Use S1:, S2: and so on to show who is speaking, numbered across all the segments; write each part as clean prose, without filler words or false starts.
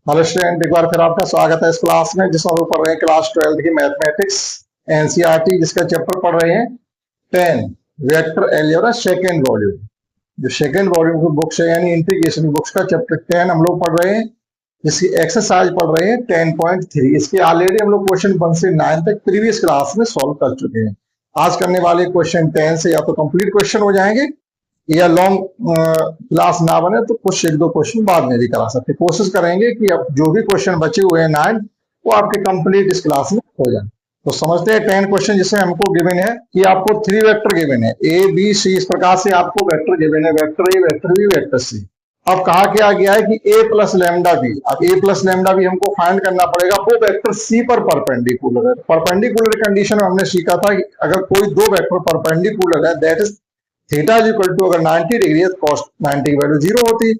S1: Hello student, एक बार फिर आपका स्वागत है इस क्लास में जिसमें हम पढ़ रहे हैं क्लास 12 की मैथमेटिक्स एनसीईआरटी, जिसका चैप्टर पढ़ रहे हैं 10 वेक्टर अलजेब्रा सेकंड वॉल्यूम। जो सेकंड वॉल्यूम की बुक्स है यानी इंटीग्रेशन बुक्स का चैप्टर 10 हम लोग पढ़ रहे हैं, जिसकी एक्सरसाइज पढ़ रहे हैं 10.3। इसके ऑलरेडी हम लोग क्वेश्चन 1 से 9 तक प्रीवियस क्लास में सॉल्व कर चुके हैं। आज करने वाले क्वेश्चन 10 से या तो कंप्लीट क्वेश्चन हो जाएंगे या लॉन्ग क्लास ना बने तो कुछ एक दो क्वेश्चन बाद में भी करा सकते। कोशिश करेंगे कि अब जो भी क्वेश्चन बचे हुए हैं 9 वो आपके कंप्लीट इस क्लास में हो जाए। तो समझते हैं 10 क्वेश्चन जिसमें हमको गिवन है कि आपको 3 वेक्टर गिवन है, ए बी सी। इस प्रकार से आपको वेक्टर गिवन है, vector a, vector b, vector c. अब कहा क्या गया है कि ए प्लस लैम्डा बी। अब ए प्लस लैम्डा बी हमको फाइंड करना पड़ेगा, वो वेक्टर सी पर परपेंडिकुलर है। परपेंडिकुलर कंडीशन में हमने सीखा था कि अगर कोई दो वेक्टर परपेंडिकुलर है, that is theta is equal to, अगर 90 डिग्री है तो cos 90 की वैल्यू 0 होती।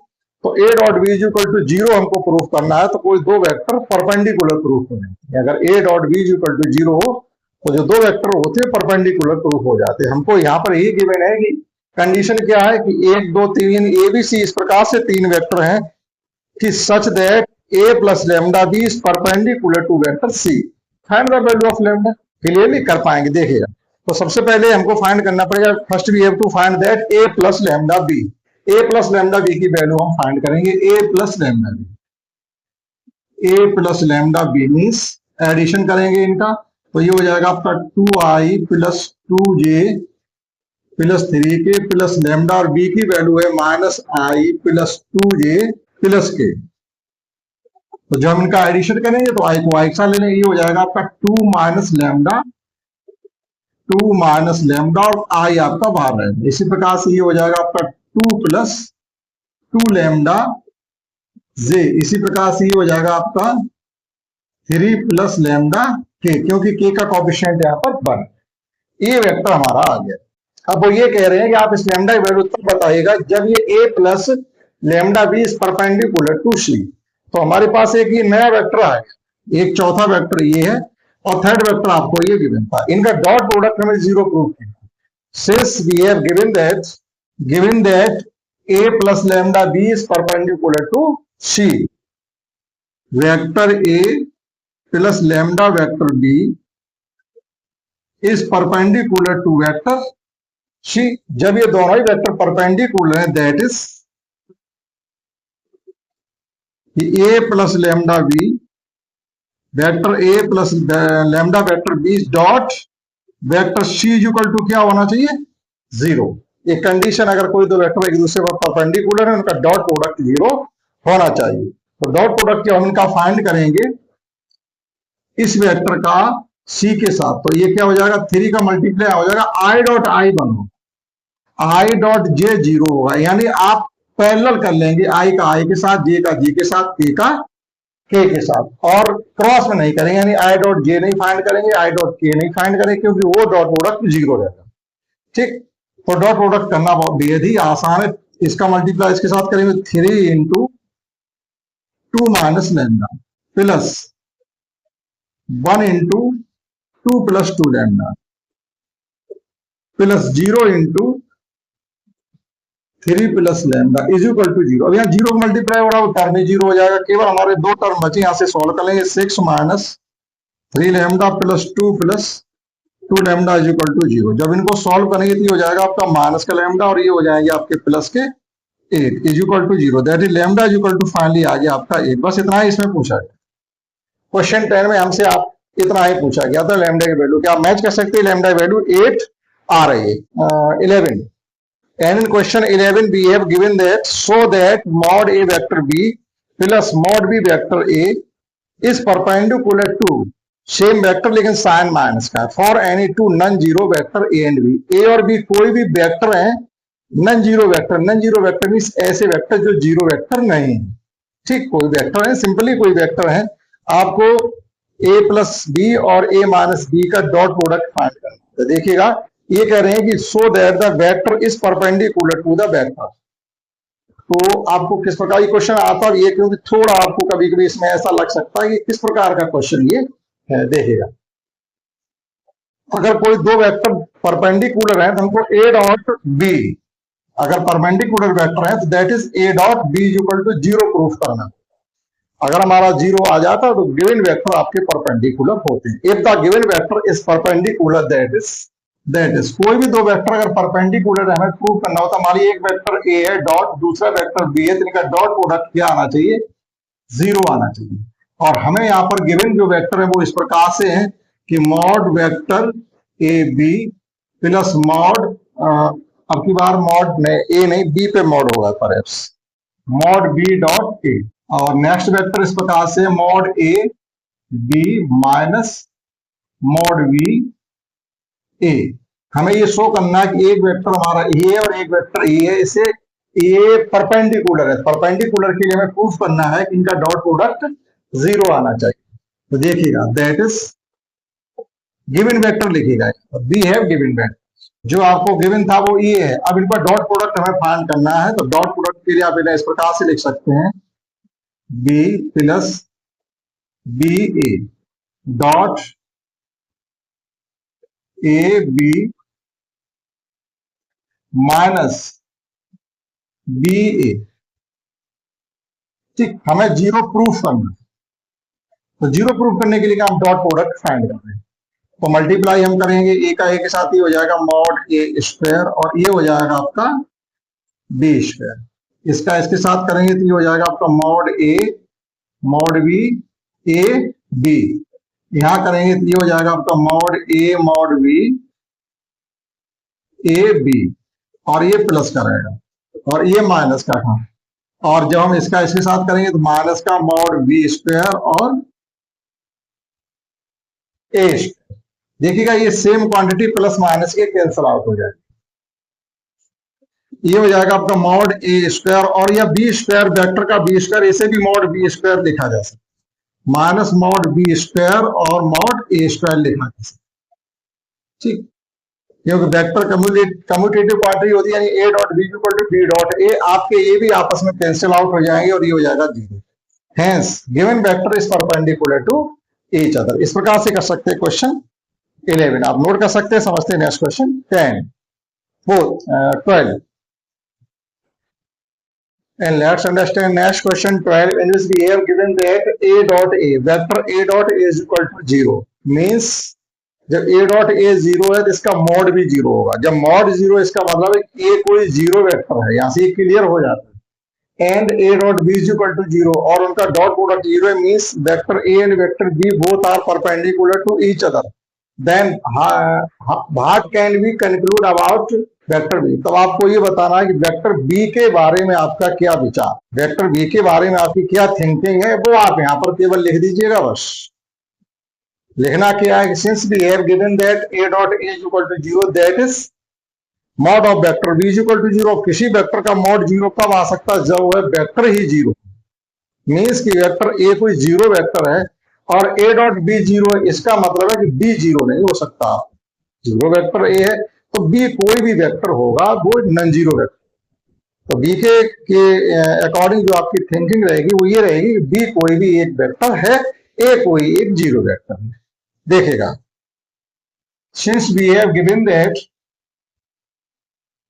S1: तो a dot b is equal to 0 हमको प्रूफ करना है, तो कोई दो वेक्टर परपेंडिकुलर प्रूफ होने। अगर a dot b is equal to 0 हो तो जो दो वेक्टर होते हैं परपेंडिकुलर प्रूफ हो जाते हैं। हमको यहाँ पर यही गिवन है कि कंडीशन क्या है कि 1 2 3 ए बी सी इस प्रकार से 3 वेक्टर हैं कि such that a plus lambda B is perpendicular to vector c. Find the value of lambda. Clearly कर पाएंगे, देखिएगा। तो सबसे पहले हमको फाइंड करना पड़ेगा, first we have to find that a plus lambda b. a plus lambda b की वैल्यू हम फाइंड करेंगे। a plus lambda b, a plus lambda b means addition करेंगे इनका, तो ये हो जाएगा आपका 2i plus 2j plus 3k plus lambda, और b की वैल्यू है minus i plus 2j plus k। तो जब हम इनका एडिशन करेंगे तो i को i के साथ ले लेंगे, ये हो जाएगा आपका 2 माइनस लैम्डा, 2 माइनस लैम्डा और आई आपका बाहर रहेगा। इसी प्रकार से ये हो जाएगा आपका 2 प्लस 2 लैम्डा जे। इसी प्रकार से ये हो जाएगा आपका 3 प्लस लैम्डा के, क्योंकि के का कोएफिशिएंट यहाँ पर 1। ये वेक्टर हमारा आ गया। अब वो ये कह रहे हैं कि आप इस लैम्डा की वैल्यू तब बताइएगा जब ये a plus lambda B is perpendicular to C. तो हमारे पास एक ये नया वेक्टर आ गया, एक चौथा वेक्टर ये है और थर्ड वेक्टर आपको ये गिवन था। इनका डॉट प्रोडक्ट हमें 0 प्रूफ किया। Since we have given that a plus lambda b is perpendicular to c, vector a plus lambda vector b is perpendicular to vector c। जब ये दोनों ही वेक्टर परपेंडिकुलर है, that is a plus lambda b vector a plus lambda vector b dot vector c equal to क्या होना चाहिए, 0। ये condition, अगर कोई दो वेक्टर एक दूसरे पर परपेंडिकुलर है उनका डॉट प्रोडक्ट 0 होना चाहिए। तो डॉट प्रोडक्ट क्या हम इनका फाइंड करेंगे इस वेक्टर का c के साथ। तो ये क्या हो जाएगा, 3 का मल्टीप्लाई हो जाएगा i डॉट i बनो, i डॉट j 0 होगा। यानी आप पैरेलल कर लेंगे, i का i के साथ, j का j के साथ, k का k के साथ, और क्रॉस में नहीं करेंगे। यानी आई डॉट जे नहीं फाइंड करेंगे, आई डॉट के नहीं फाइंड करेंगे, क्योंकि वो डॉट प्रोडक्ट 0 रहेगा। ठीक, तो डॉट प्रोडक्ट करना बेहद ही आसान है। इसका मल्टीप्लाई इसके साथ करेंगे 3 into 2 minus lambda plus 1 into 2 plus 2 lambda plus 0 into 3 plus lambda is equal to 0। अब यहाँ 0 का मल्टीप्लाई हो रहा है, वो टर्म 0 हो जाएगा। केवल हमारे दो टर्म बचे, यहाँ से सॉल्व कर लेंगे। 6 minus 3 lambda plus 2 lambda is equal to 0। जब इनको सॉल्व करेंगे तो हो जाएगा आपका माइनस का लैम्डा और ये हो जाएंगे आपके प्लस के 8 is equal to 0। That is lambda is equal to finally आ गया आपका 8। बस इतना ही इसमें पूछा गया। क्वेश्चन 10 में हमसे आप इतना ही पूछा गया था, लैम्डा की वैल्यू क्या आप मैच कर सकते हैं। लैम्डा की वैल्यू 8 आ रही है 11। And in question 11 we have given that so that mod a vector b plus mod b vector a is perpendicular to same vector लेकिन साइन माइनस का for any two non zero vector a and b। a और b कोई भी vector है non zero vector. Non zero vector means ऐसे vector जो zero vector नहीं है। ठीक, कोई वेक्टर है, सिंपली कोई वेक्टर है, आपको a प्लस बी और a माइनस बी का डॉट प्रोडक्ट फाइंड करना है। तो देखिएगा ये कह रहे हैं कि so that the vector is perpendicular to the vector. तो आपको किस प्रकार ये क्वेश्चन आता है, ये क्योंकि थोड़ा आपको कभी कभी इसमें ऐसा लग सकता है कि किस प्रकार का क्वेश्चन ये है। देखिएगा, अगर कोई दो वेक्टर परपेंडिकुलर है तो हमको a डॉट b, अगर परपेंडिकुलर वेक्टर है तो that is a dot b equal to 0 proof करना। अगर हमारा 0 आ जाता तो गिवन वेक्टर आपके परपेंडिकुलर होते हैं। If the given vector is perpendicular that is कोई भी दो वेक्टर अगर परपेंडिकुलर हमें प्रूव करना होता, हमारी एक वेक्टर ए है डॉट दूसरा वेक्टर बी है, तो इनका डॉट प्रोडक्ट क्या आना चाहिए? 0 आना चाहिए। और हमें यहाँ पर गिवन जो वेक्टर है वो इस प्रकार से है कि mod vector a b plus mod, अब की बार मॉड ए नहीं बी पे मॉड होगा perhaps, mod B dot A. और नेक्स्ट वेक्टर इस प्रकार से mod A B minus mod B A. हमें ये शो करना है कि एक वेक्टर हमारा ए है और एक वेक्टर ए है, इसे ए परपेंडिकुलर है। परपेंडिकुलर के लिए हमें प्रूफ करना है कि इनका डॉट प्रोडक्ट 0 आना चाहिए। तो देखिएगा दैट इज गिवन वेक्टर लिखिएगा, बी हैव गिवन वेक्टर, जो आपको गिवन था वो ये है। अब इनका डॉट प्रोडक्ट हमें फाइंड करना है, तो डॉट प्रोडक्ट के लिए आप इन्हें इस प्रकार से लिख सकते हैं B plus B A dot A B minus B A. ठीक, हमें 0 प्रूफ करना है, तो 0 प्रूफ करने के लिए हम डॉट प्रोडक्ट फाइंड कर रहे हैं। तो मल्टीप्लाई हम करेंगे ए का ए के साथ, ही हो जाएगा मॉड ए स्क्वायर और ये हो जाएगा आपका बी स्क्वायर। इसका इसके साथ करेंगे तो ये हो जाएगा आपका mod a mod B a b. यहां करेंगे तो ये हो जाएगा आपका मॉड बी ए बी, और ये प्लस का रहेगा और ये माइनस का था। और जब हम इसका इसके साथ करेंगे तो माइनस का मॉड बी स्क्वायर और ए स्क्वायर। देखिएगा ये सेम क्वांटिटी प्लस माइनस के कैंसल आउट हो जाएगा, ये हो जाएगा आपका मॉड ए स्क्वायर और यह बी स्क्वायर वेक्टर का बी स्क्वायर, इसे भी मॉड बी स्क्वायर लिखा जा सकता है, माइनस मॉड बी स्क्वायर और मॉड ए स्क्वायर लिखा जा सकता है। ठीक, क्योंकि वेक्टर कम्यूटेटिव क्वांटिटी होती है, यानी a dot b equal to b dot a, आपके ये भी आपस में कैंसिल आउट हो जाएंगे और ये हो जाएगा 0। Hence given vector is perpendicular to each other. इस प्रकार से कर सकते हैं क्वेश्चन 11, आप नोट कर सकते हैं। समझते हैं next question 12 and let's understand next question 12, in which we have given that a dot a vector a dot a is equal to 0 means जब a dot a 0 है तो इसका मॉड भी 0 होगा। जब मॉड 0 इसका मतलब है a कोई 0 वेक्टर है, यहां से ये क्लियर हो जाता है। And a dot b is equal to 0 और उनका dot product 0 means vector a and vector b both are perpendicular to each other, then what can be concluded about vector b. तब आपको ये बताना है कि वेक्टर बी के बारे में आपका क्या विचार, वेक्टर बी के बारे में आपकी क्या थिंकिंग है, वो आप यहाँ पर केवल लिख दीजिएगा। बस लिखना क्या है कि since we have given that a dot a is equal to 0 that is mod of vector b is equal to 0। किसी वेक्टर का मॉड 0 कब आ सकता है? जब वह वेक्टर ही 0 मीन्स कि वेक्टर a कोई 0 वेक्टर है और a डॉट b 0 है, इसका मतलब है कि b 0 नहीं हो सकता। 0 वेक्टर a है तो b कोई भी वेक्टर होगा वो नॉन जीरो वेक्टर। तो b के अकॉर्डिंग जो आपकी थिंकिंग रहेगी वो ये रहेगी कि b कोई भी एक वेक्टर है, a कोई एक 0 वेक्टर है। देखेगा since we have given that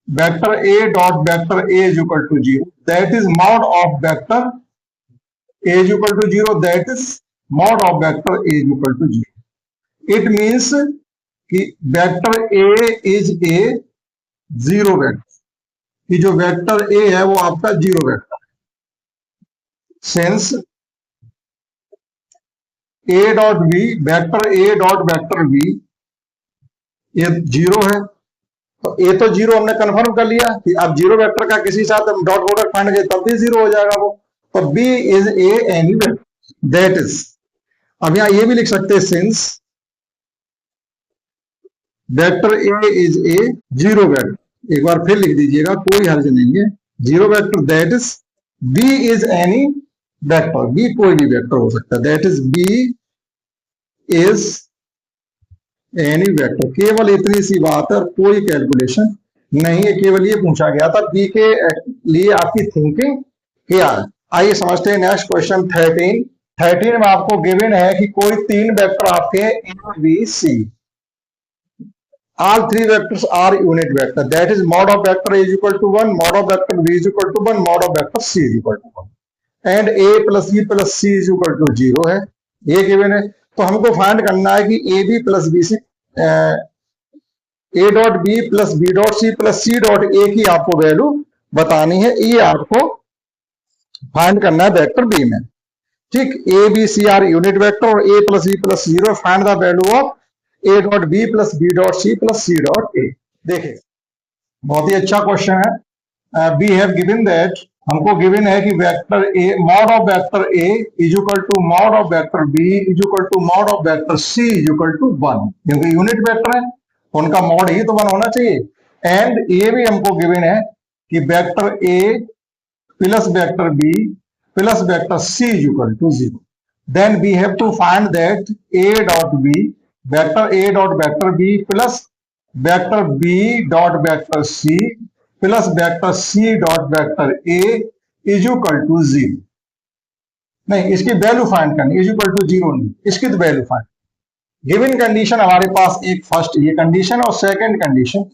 S1: vector a dot vector a is equal to 0 that is mod of vector a is equal to 0 that is mod of vector a is equal to 0। It means कि vector a is a 0 vector, कि जो vector a है वो आपका 0 vector है। Since a dot b vector a dot vector b ये 0 है, तो a तो 0 हमने कंफर्म कर लिया कि अब 0 वेक्टर का किसी साथ हम डॉट प्रोडक्ट फाइंड करें तब भी 0 हो जाएगा वो। तो b is a any vector that is, अब यहां ये भी लिख सकते हैं since vector a is a 0 vector, एक बार फिर लिख दीजिएगा कोई हर्ज नहीं है, 0 vector that is b is any vector, b कोई भी वेक्टर हो सकता है, that is b is any vector. केवल इतनी सी बात है, कोई कैलकुलेशन नहीं है, केवल ये पूछा गया था b के लिए आपकी थिंकिंग क्या है। आइए समझते हैं नेक्स्ट क्वेश्चन 13 में आपको गिवन है कि कोई 3 वेक्टर आपके a b c, all 3 vectors are unit vector, that is mod of vector a is equal to 1, mod of vector b is equal to 1, mod of vector c is equal to 1। And a plus B plus c is equal to 0 है, ये given है। तो हमको find करना है कि a b plus b c, a dot B plus B dot C plus C dot a की आपको वैल्यू बतानी है, ये आपको फाइंड करना है वेक्टर बी में। ठीक, A B C are unit vector और A plus B plus 0, find the value of A dot B plus B dot C plus C dot A. देखिए बहुत ही अच्छा क्वेश्चन है। वी हैव गिवन दैट, हमको given है कि vector A mod of vector A is equal to mod of vector B is equal to mod of vector C is equal to 1, क्योंकि unit vector है उनका mod ही तो 1 होना चाहिए। And ये भी हमको गिवन है कि vector a plus vector b plus vector C is equal to 0। Then we have to find that a dot b, vector a dot vector b plus vector b dot vector c plus vector c dot vector A is equal to 0। नहीं, इसकी value find करनी, is equal to 0 नहीं, इसकी तो value find. Given condition हमारे पास एक first ये condition और सेकंड कंडीशन।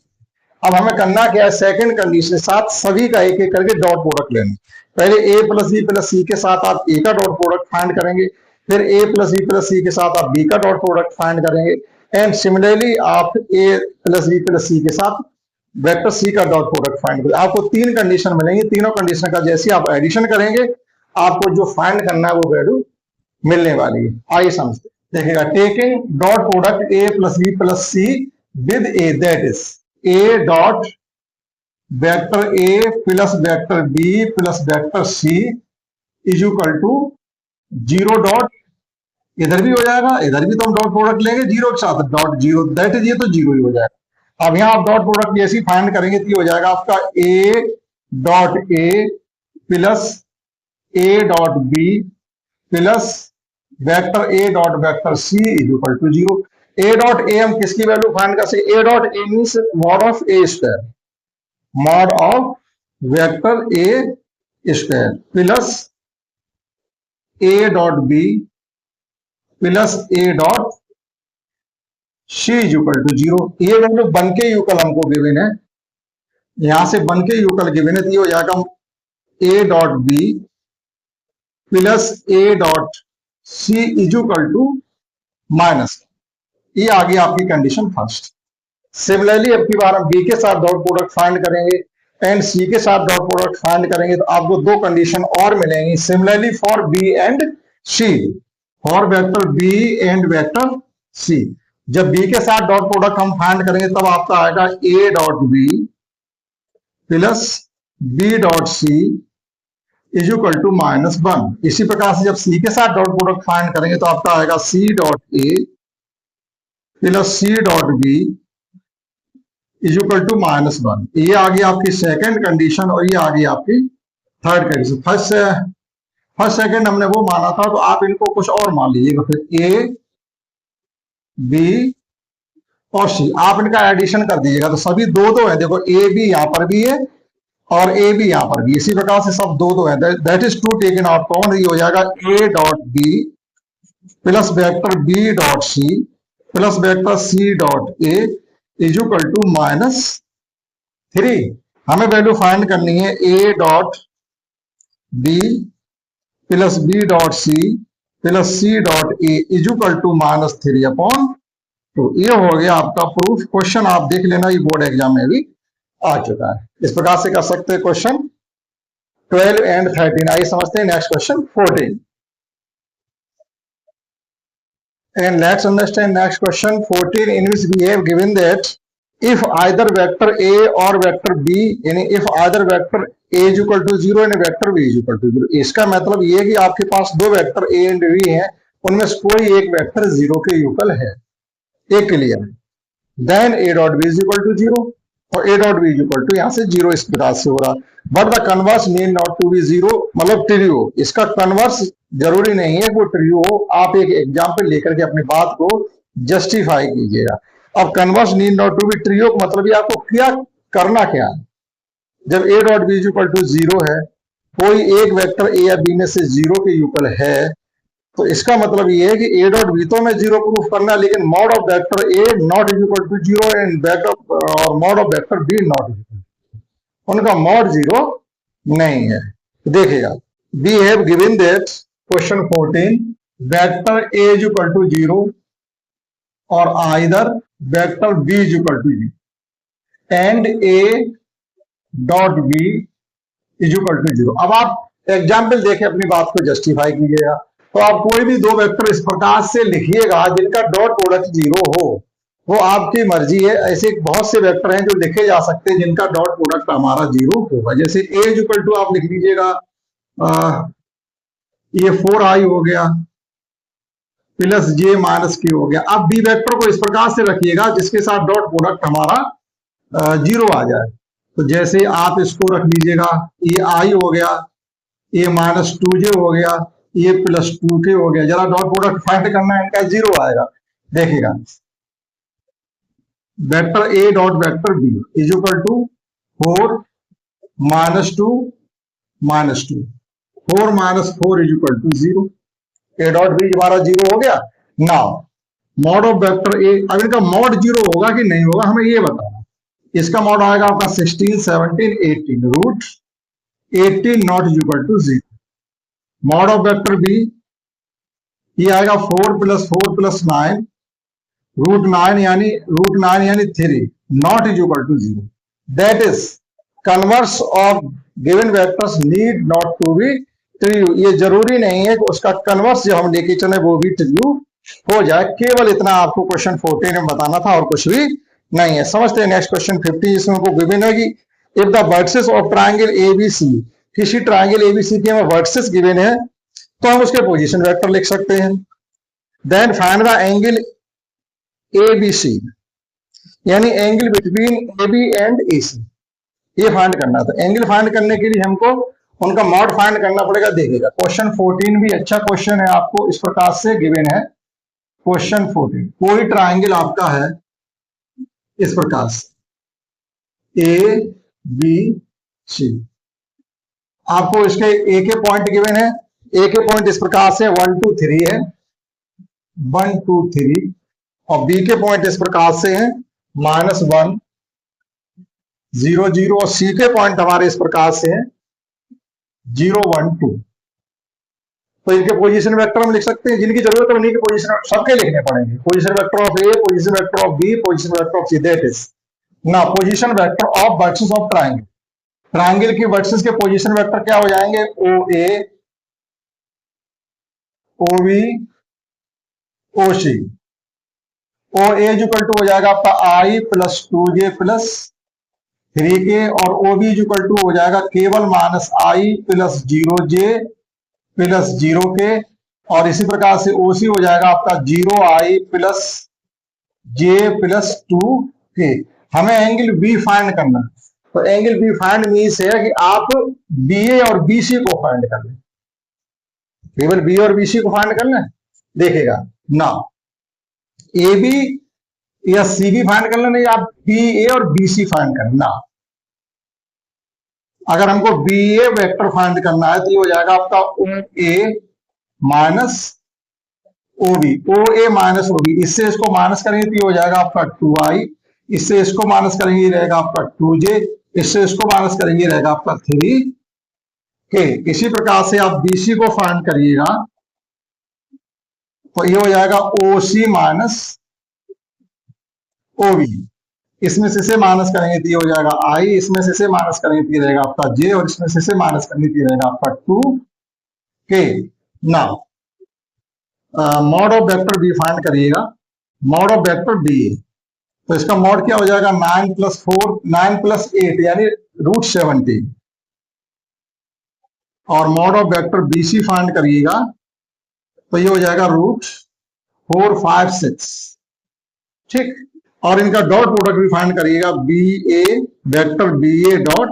S1: अब हमें करना क्या है, सेकंड कंडीशन के साथ सभी का एक एक करके डॉट प्रोडक्ट लेना। पहले ए प्लस बी प्लस सी के साथ आप ए का डॉट प्रोडक्ट फाइंड करेंगे, फिर ए प्लस बी प्लस सी के साथ आप बी का डॉट प्रोडक्ट फाइंड करेंगे, एंड सिमिलरली आप ए प्लस बी प्लस सी के साथ वेक्टर सी का डॉट प्रोडक्ट फाइंड करेंगे। आपको 3 कंडीशन मिलेंगी, तीनों कंडीशन का जैसे आप एडिशन करेंगे आपको जो फाइंड करना है वो वैल्यू मिलने वाली है। आइए समझते देखिएगा, taking dot product a plus B plus c with a, that is a dot vector a plus vector b plus vector C is equal to 0 dot, इधर भी हो जाएगा इधर भी तो हम डॉट प्रोडक्ट लेंगे 0 के साथ, डॉट 0 दैट इज, ये तो 0 ही हो जाएगा। अब यहां आप डॉट प्रोडक्ट जैसे फाइंड करेंगे तो ये हो जाएगा आपका a dot a plus a dot B plus vector a dot vector C is equal to 0। A dot a हम किसकी वैल्यू फाइंड कर सकते, a dot a means mod of a square, mod of vector a square plus a dot B plus a dot c is equal to 0। ये value बन के equal हमको given है, यहां से बन के यूकल गिवन है, तो ये हो जाएगा a dot B plus a dot c is equal to minus, ये आ गई आपकी कंडीशन फर्स्ट। सिमिलरली अब की बार हम बी के साथ डॉट प्रोडक्ट फाइंड करेंगे एंड सी के साथ डॉट प्रोडक्ट फाइंड करेंगे, तो आपको 2 कंडीशन और मिलेंगी। Similarly for b and c, for vector b and vector c, जब बी के साथ डॉट प्रोडक्ट हम फाइंड करेंगे तब आपका आएगा a dot B plus B dot c is equal to -1। इसी प्रकार से जब सी के साथ डॉट प्रोडक्ट फाइंड करेंगे तो आपका आएगा c dot a plus C dot b is equal to -1। ये आ गई आपकी सेकंड कंडीशन और ये आ गई आपकी थर्ड कंडीशन। फर्स्ट सेकंड हमने वो माना था, तो आप इनको कुछ और मान लीजिएगा, फिर ए बी और सी आप इनका एडिशन कर दीजिएगा, तो सभी 2-2 है। देखो ए बी यहां पर भी है और ए बी यहां पर भी, इसी प्रकार से सब 2-2 है, that is to taken out common, ये हो जाएगा a dot B plus vector b dot C plus vector c dot a is equal to -3। हमें वैल्यू फाइंड करनी है a dot B plus B dot C plus C dot a is equal to -3/2। ये हो गया आपका proof. Question आप देख लेना, ये बोर्ड एग्जाम में भी आ चुका है। इस प्रकार से कर सकते हैं क्वेश्चन 12 एंड 13। आइए समझते हैं next question 14। And let's understand next question 14, in which we have given that if either vector A or vector B, if either vector A is equal to 0 and vector B is equal to 0, इसका मतलब ये है कि आपके पास 2 vector A and B हैं, उनमें से कोई एक वेक्टर 0 के यूकल है, एक क्लियर है। Then A dot B is equal to 0 और A dot B is equal to, यहां से 0 इस प्रकार से हो रहा। But the converse need not to be 0, मतलब ट्रू। इसका कन्वर्स जरूरी नहीं है वो ट्रू हो, आप एक एग्जाम्पल लेकर के अपनी बात को जस्टिफाई कीजिएगा। अब converse need not to be true का मतलब ये आपको क्या करना क्या है। जब a dot b equal to 0 है, कोई एक वेक्टर ए या बी में से 0 के यूकल है, तो इसका मतलब ये है कि ए डॉट बी तो में 0 प्रूफ करना है, लेकिन mod of vector A not equal to 0 and और mod of vector B not equal, उनका मॉड 0 नहीं है। देखिएगा we have given that question 14 vector a is equal to 0 or either vector b is equal to 0 and a dot b is equal to 0। अब आप example देके अपनी बात को जस्टिफाई कीजिएगा। तो आप कोई भी दो वेक्टर इस प्रकार से लिखिएगा जिनका डॉट प्रोडक्ट 0 हो, वो आपकी मर्जी है। ऐसे बहुत से वेक्टर हैं जो लिखे जा सकते हैं जिनका डॉट प्रोडक्ट हमारा 0 होगा। जैसे a इज इक्वल टू आप लिख लीजिएगा ये 4i हो गया प्लस j माइनस k हो गया। अब बी वेक्टर को इस प्रकार से रखिएगा जिसके साथ डॉट प्रोडक्ट हमारा 0 आ जाए। तो जैसे आप इसको रख लीजिएगा ये i हो गया, ये माइनस 2j हो गया, ये प्लस 2k हो गया। जरा डॉट प्रोडक्ट फाइंड करना है, इनका 0 आएगा। देखिएगा vector a dot vector b is equal to 4 minus 2 minus 2, 4 minus 4 is equal to 0। A dot b हमारा 0 हो गया। Now mod of vector a, अब इनका मॉड 0 होगा कि नहीं होगा हमें ये बताना। इसका मॉड आएगा आपका 16 17 18 root 18 not is equal to 0। Mod of vector b ये आएगा 4 प्लस 4 प्लस 9 रूट 9 यानी 3 not is equal to 0। That is converse of given vectors need not to be true. ये जरूरी नहीं है कि उसका कन्वर्स जो हम लेके चले वो भी ट्रू हो जाए। केवल इतना आपको क्वेश्चन 14 में बताना था और कुछ भी नहीं है। समझते हैं नेक्स्ट क्वेश्चन 15 जिसमें हमको गिवन होगी if the vertices of triangle ABC, किसी ट्रायंगल एबीसी के हमें वर्टिसेस गिवन है तो हम उसके पोजीशन वेक्टर लिख सकते हैं। Then find the angle ABC यानी angle between AB and AC, ये फाइंड करना था। एंगल फाइंड करने के लिए हमको उनका मॉड फाइंड करना पड़ेगा। देखिएगा क्वेश्चन 14 भी अच्छा क्वेश्चन है, आपको इस प्रकार से गिवन है। क्वेश्चन 14 कोई ट्रायंगल आपका है इस प्रकार से ए बी सी, आपको इसके ए के पॉइंट गिवन है। ए के पॉइंट इस प्रकार से 1 2 3 है, 1 2 3, और बी के पॉइंट इस प्रकार से है -1 0 0, और सी के पॉइंट हमारे इस प्रकार से है 0 1 2। तो इनके पोजीशन वेक्टर हम लिख सकते हैं, जिनकी जरूरत है उन्हीं के पोजीशन सबके लिखने पड़ेंगे। Position vector of A, position vector of B, position vector of C. That is ना position vector of vertices of triangle. Triangle की वर्टिसेस के पोजीशन वेक्टर क्या हो जाएंगे? O A, O B, O C. O A equal to हो जाएगा आपका आई plus 2j plus 3k, और ओ बी इक्वल टू हो जाएगा केवल माइनस आई प्लस 0j प्लस 0k, और इसी प्रकार से ओसी हो जाएगा आपका 0i plus j plus 2k। हमें एंगल बी फाइंड करना है, तो एंगल बी फाइंड मीन्स है कि आप बीए और बीसी को फाइंड कर लें। केवल बी और बीसी को फाइंड कर लें। देखिएगा ना ए बी या सी बी फाइंड कर लेना, या आप बी ए और बी सी फाइंड करना। अगर हमको बी ए वेक्टर फाइंड करना है तो ये हो जाएगा आपका ओ ए माइनस ओ बी, ओ ए माइनस ओ बी। इससे इसको माइनस करेंगे तो ये हो जाएगा आपका 2i, इससे इसको माइनस करेंगे रहेगा आपका 2j, इससे इसको माइनस करेंगे रहेगा आपका 3k। इसी प्रकार से आप बीसी को फाइंड करिएगा तो ये हो जाएगा ओसी माइनस ओबी। इसमें से माइनस करेंगे तो ये हो जाएगा आई, इसमें से माइनस करेंगे तो ये रहेगा आपका जे, और इसमें से माइनस करेंगे तो ये रहेगा आपका 2k। Now mod of vector b find करिएगा। मॉड ऑफ वेक्टर बी, तो इसका मॉड क्या हो जाएगा? 9 प्लस 4 9 प्लस 8 यानी रूट 17, और mod of vector BC find करिएगा तो ये हो जाएगा रूट 4 5 6। ठीक, और इनका डॉट प्रोडक्ट भी फाइंड करिएगा, b a vector b A dot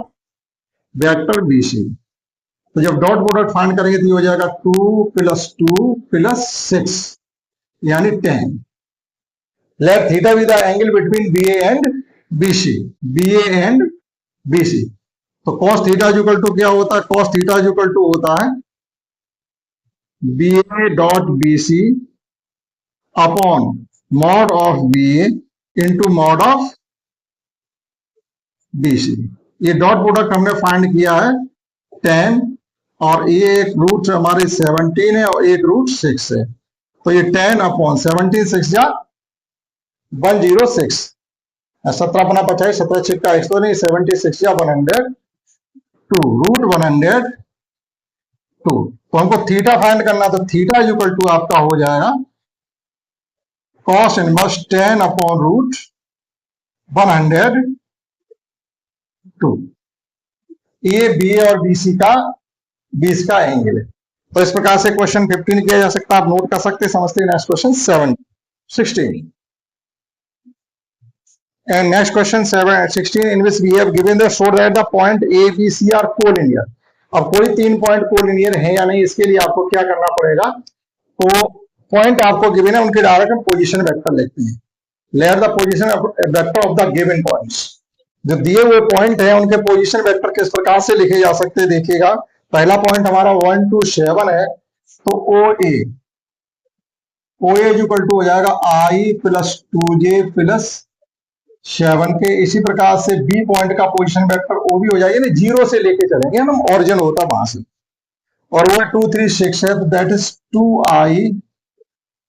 S1: vector b c. तो जब डॉट प्रोडक्ट फाइंड करेंगे तो ये हो जाएगा 2 प्लस 6 यानी 10। Let theta be the angle between b a and b c, b a and b c. तो cos थीटा इक्वल टू क्या होता है? cos थीटा इक्वल टू होता है b A dot b c upon mod of b a into mod of b c. ये dot product हमने find किया है 10 और ये एक रूट हमारी 17 है और एक रूट 6 है, तो ये 10/17 6 या 106, 17 अपना 50, 17 6 का 100 नहीं, 76 या 102 रूट 102। तो हमको थीटा फाइंड करना, तो थीटा इक्वल टू आपका हो जाएगा cos इनवर्स 10/√102। ए बी और बीसी का 20 का एंगल है। तो इस प्रकार से क्वेश्चन 15 किया जा सकता है, आप नोट कर सकते हैं। समझते हैं next question 16। And next question 16 in which we have given the show that the point A, B, C are collinear। अब कोई 3 पॉइंट कोलिनियर है या नहीं, इसके लिए आपको क्या करना पड़ेगा, तो पॉइंट आपको गिवन है, उनके डायरेक्ट हम पोजीशन वेक्टर लिखते हैं। Let the position vector of the given points. जो दिए हुए पॉइंट है उनके पोजीशन वेक्टर किस प्रकार से लिखे जा सकते हैं, देखिएगा। पहला पॉइंट हमारा 1 2 7 है, तो ओ ए इक्वल टू हो जाएगा I + 2j + 7 के। इसी प्रकार से बी पॉइंट का पोजीशन वेक्टर ओ भी हो जाएगा, ना 0 से लेके चलेंगे हम, ऑरिजिन होता वहां से। और वो 2 3 6 है, तो that is 2I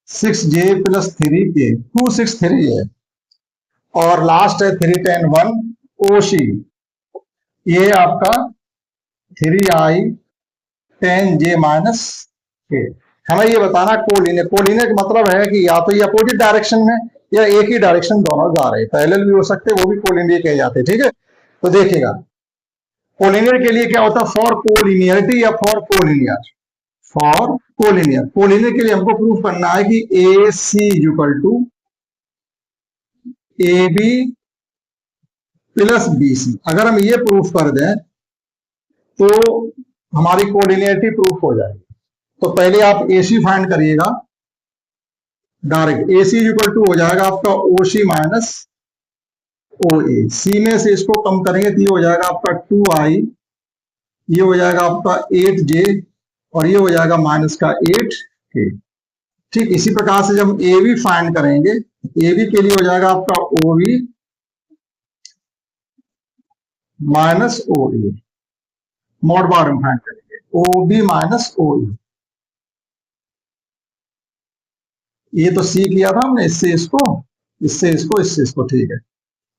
S1: 6j + 3k, 2 6 3 है। और लास्ट है 3 10 1 OC, ये आपका 3I 10j - k। हमें ये बताना कोलिनियर। कोलिनियर का मतलब है कि या तो ये अपोजिट डायरेक्शन में या एक ही डायरेक्शन दोनों जा रहे हैं, पैरेलल भी हो सकते हैं, वो भी कोलिनियर कहे जाते हैं। ठीक है, तो देखिएगा कोलिनियर के लिए क्या होता है, फॉर कोलिनियरिटी या for collinear. For collinear, collinear के लिए हमको प्रूफ करना है कि A C equal to A B + B C. अगर हम ये प्रूफ कर दें तो हमारी कोलिनियरिटी प्रूफ हो जाएगी। तो पहले आप ए सी फाइंड करिएगा direct. A C equal to हो जाएगा आपका ओ सी - ओ ए। सी में से इसको कम करेंगे तो ये हो जाएगा आपका 2I, ये हो जाएगा आपका 8j, और ये हो जाएगा -8k। ठीक इसी प्रकार से जब ए बी फाइंड करेंगे, ए बी के लिए हो जाएगा आपका ओ बी - ओ ए। मॉड बार हम फाइंड करेंगे ओ बी - ओ ए। ये तो सी किया था हमने, इससे इसको, इससे इसको, इससे इसको। ठीक है,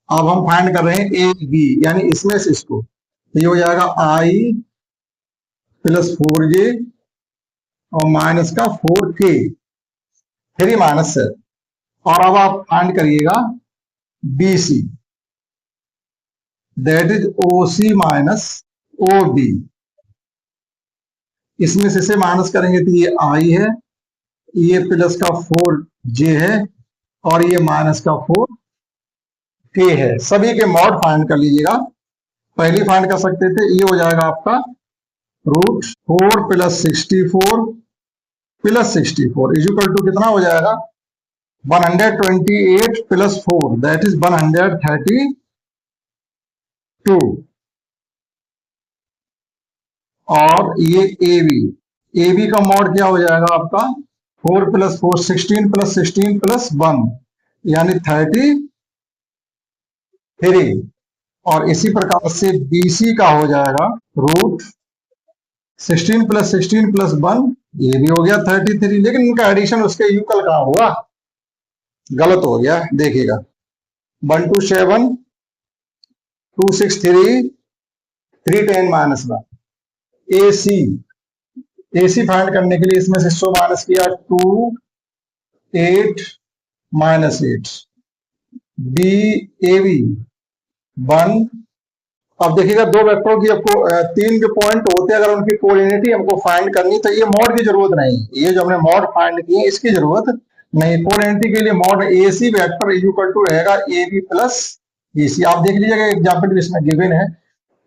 S1: अब हम फाइंड कर रहे हैं ए बी, यानी इसमें से इसको, तो ये हो जाएगा I + 4j और -4k, 3 -7। और अब आप फाइंड करिएगा b c, that is OC - OB। इसमें से माइनस करेंगे तो ये I है, ये +4j है, और ये -4k है। सभी के मॉड फाइंड कर लीजिएगा। पहली फाइंड कर सकते थे, ये हो जाएगा आपका √4 + 64 + 64 इक्वल टू कितना हो जाएगा, 128 + 4, दैट इज 132। और ये ए बी का मॉड क्या हो जाएगा आपका, 4 + 4 16 + 16 + 1 यानी 33। और इसी प्रकार से BC का हो जाएगा √16 + 16 + 1, ये भी हो गया 33। लेकिन इनका एडिशन उसके इक्वल कहां हुआ, गलत हो गया। देखिएगा 127 263 310 -1। AC फाइंड करने के लिए इसमें से 100 माइनस किया, 2 8 -8। AB 1। अब देखिएगा दो वेक्टरों की आपको 3 जो पॉइंट होते हैं, अगर उनकी कोऑर्डिनेट हमको फाइंड करनी, तो ये मॉड की जरूरत नहीं, ये जो हमने मॉड फाइंड किए इसकी जरूरत नहीं। कोऑर्डिनेट के लिए mod AC vector equal to रहेगा AB + BC। आप देख लीजिएगा एग्जाम्पल इसमें गिवन है।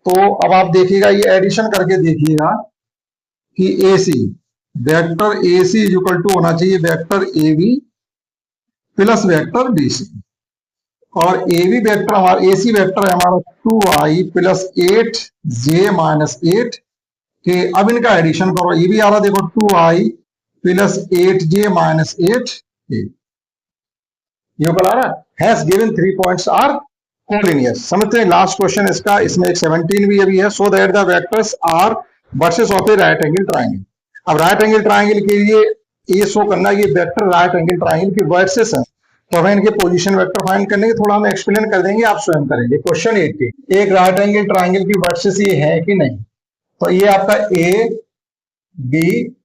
S1: तो अब आप देखिएगा, ये एडिशन करके देखिएगा कि AC vector AC equal to होना चाहिए वेक्टर AB + वेक्टर BC। और AB वेक्टर हमारा, AC वेक्टर है हमारा 2I + 8j - 8 के। अब इनका एडिशन करो, ये भी आ रहा देखो 2I + 8j - 8 के, ये ऊपर आ रहा है। Given 3 points are collinear. समझते हैं लास्ट क्वेश्चन इसका, इसमें एक 17 भी अभी है। सो that the vectors R versus of A right angle triangle. अब राइट एंगल ट्राइंगल के लिए ये शो करना ये वेक्टर राइट एंगल ट्राइंगल के वर्सेस है, तो हमें इनके पोजीशन वेक्टर फाइंड करने के थोड़ा हम एक्सप्लेन कर देंगे, आप स्वयं करेंगे। क्वेश्चन 18, एक राइट एंगल ट्राइंगल की वर्सेस ये है कि नहीं, तो ये आपका a B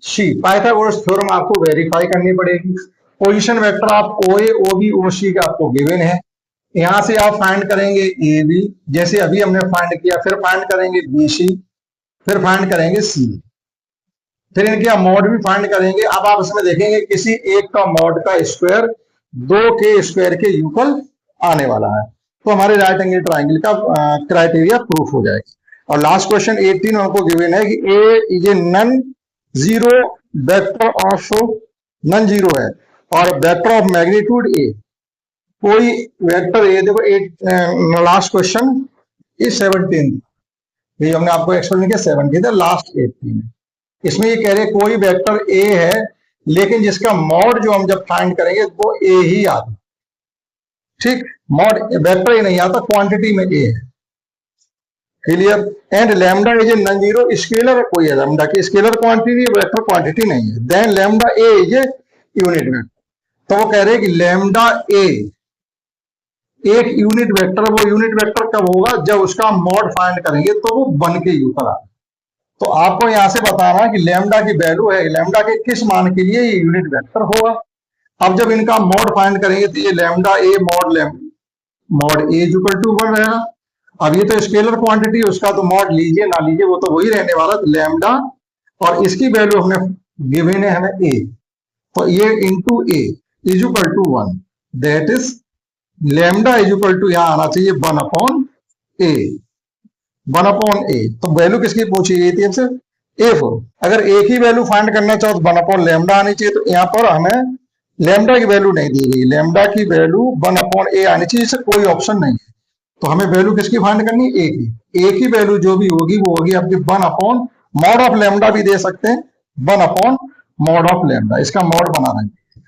S1: c, Pythagoras theorem आपको वेरीफाई करनी पड़ेगी। पोजीशन वेक्टर आप ओ ए ओ बी ओ सी का आपको गिवन है, यहां से आप फाइंड करेंगे ए बी, जैसे अभी हमने फाइंड किया, फिर फाइंड करेंगे बी सी, फिर फाइंड करेंगे सी, फिर इनके आप मॉड भी फाइंड करेंगे। अब आप इसमें देखेंगे किसी एक का मॉड का स्क्वायर 2 के स्क्वायर के इक्वल आने वाला है, तो हमारे राइट एंगल ट्राइंगल का क्राइटेरिया प्रूफ हो जाएगा। और लास्ट क्वेश्चन 18 हमको गिवन है कि A is a non zero vector of, non zero है और वेक्टर ऑफ मैग्नीट्यूड ए, कोई वेक्टर ए, देखो लास्ट क्वेश्चन इज 17, ये हमने आपको एक्सप्लेन किया 17 है, लास्ट 18 है। इसमें ये कह रहे कोई वेक्टर ए है लेकिन जिसका मॉड जो हम जब फाइंड करेंगे वो ए ही आता, ठीक, मॉड वेक्टर ए नहीं आता, क्वांटिटी में ए है, clear. And lambda is a non zero scalar, कोई है लैम्डा की स्केलर क्वांटिटी, वेक्टर क्वांटिटी नहीं है। Then lambda A is a unit vector, तो वो कह रहे हैं कि लैम्डा ए एक यूनिट वेक्टर, वो यूनिट वेक्टर कब होगा जब उसका मॉड फाइंड करेंगे तो वो बन के ऊपर आए। तो आपको यहां से बताना है कि लैम्डा की वैल्यू है, लैम्डा के किस मान के लिए ये यूनिट वेक्टर होगा। अब जब इनका मॉड फाइंड करेंगे तो ये lambda a mod a equal to 1 रहेगा। अब ये तो स्केलर क्वांटिटी, उसका तो मॉड लीजिए ना लीजिए वो तो वही रहने वाला, तो लैम्डा और इसकी वैल्यू हमने गिवन है हमें ए, तो ये into a is equal to 1, that is lambda is equal to यहां आना चाहिए 1 अपॉन ए, 1 अपॉन ए। तो वैल्यू किसकी पूछी गई थी हमसे, ए फोर। अगर एक ही वैल्यू फाइंड करना चाहो तो 1 अपॉन लैम्डा आनी चाहिए, तो यहाँ पर हमें लैम्डा की वैल्यू नहीं दी गई, लैम्डा की वैल्यू 1 अपॉन ए आनी चाहिए, इससे कोई ऑप्शन नहीं है। तो हमें वैल्यू किसकी फाइंड करनी है, ए की। ए की वैल्यू जो भी होगी वो होगी आपकी 1 अपॉन मॉड ऑफ लैम्डा भी दे सकते हैं, 1 अपॉन मॉड ऑफ लैम्डा, इसका मॉड बना रहे हैं।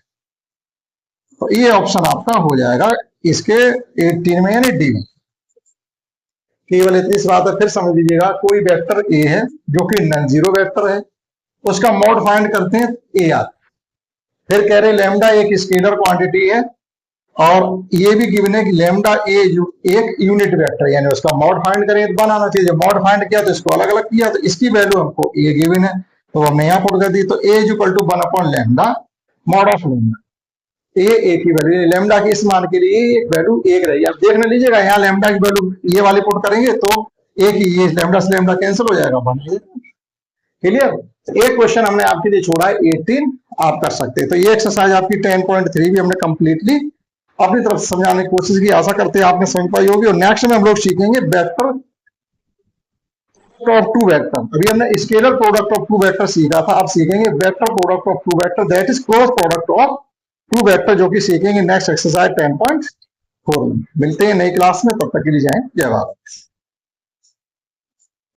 S1: तो ये ऑप्शन आपका हो जाएगा इसके 18 में यानी डी में। केवल इतनी सी बात है, फिर समझ लीजिएगा, कोई वेक्टर ए है जो कि नॉन जीरो वेक्टर है, उसका मॉड फाइंड करते हैं ए आता, फिर कह रहे लैम्डा एक स्केलर क्वांटिटी है और ये भी गिवन है कि लैम्डा ए एक यूनिट वेक्टर, यानी उसका मॉड फाइंड करें तो बनाना चाहिए। जब मॉड फाइंड किया तो इसको अलग अलग किया, तो इसकी वैल्यू हमको ए गिवन है तो हमने यहाँ पुट कर दी, तो A is equal to 1 upon lambda mod of lambda, A की वैल्यू लैम्डा के इस मान के लिए वैल्यू 1 रही। आप देख लीजिएगा यहाँ लैम्डा की वैल्यू ये वाली पुट करेंगे तो ए की ये लैम्डा से लैम्डा कैंसिल हो जाएगा, बन जाएगा, क्लियर। एक क्वेश्चन हमने आपके लिए छोड़ा है 18, आप कर सकते हैं। तो ये एक्सरसाइज आपकी 10.3 भी हमने कंप्लीटली अपनी तरफ से समझाने की कोशिश की, आशा करते हैं आपने समझ पाई होगी। और नेक्स्ट में हम लोग सीखेंगे वेक्टर ऑफ टू वेक्टर। अभी हमने scalar product of two vector सीखा था, अब सीखेंगे vector product of two vector, that is cross product of two vector, जो कि सीखेंगे नेक्स्ट एक्सरसाइज 10.4 में। मिलते हैं नई क्लास में, तब तक के लिए जाएं, जय भारत।